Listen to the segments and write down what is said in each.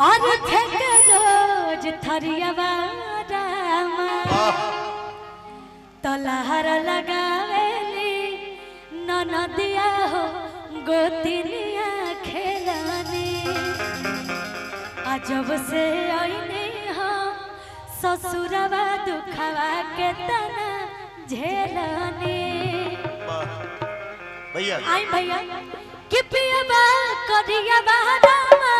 और रोज थरियावा तलहर लगावेली ननदिया हो गोतिनिया खेलानी अजब से आईने हो ससुरवा दुखवा के तना झेलानी भैया आई भैया कि पियाबा करियाबा रामा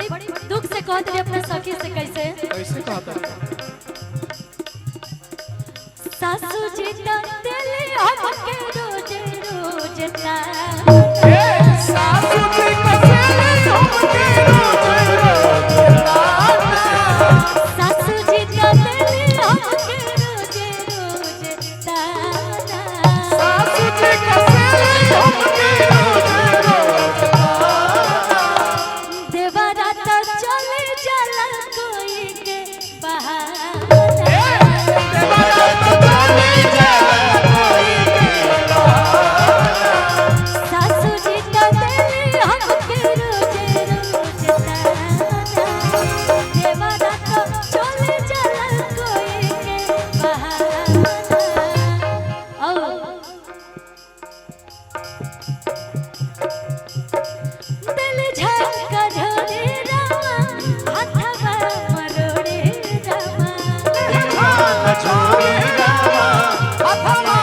बड़ी दुख से कहते हैं अपने सखी से कैसे कैसे कहता सासू जी दिले हमके रोज रोज ता सासू जी दिले हमके रोज रोज सासू जी दिले हमके रोज रोज ता सासू जी दिले हमके रोज रोज देवरा तो चले चला कोई के बहाना देवरा तो चले चला कोई के बहाना सासू जी दिले हमके रोज रोज ता देवरा तो चले चला कोई के बहाना दिल झटका झोरे रामा हाथवा मरोड़े रामा छोड़े रामा अथवा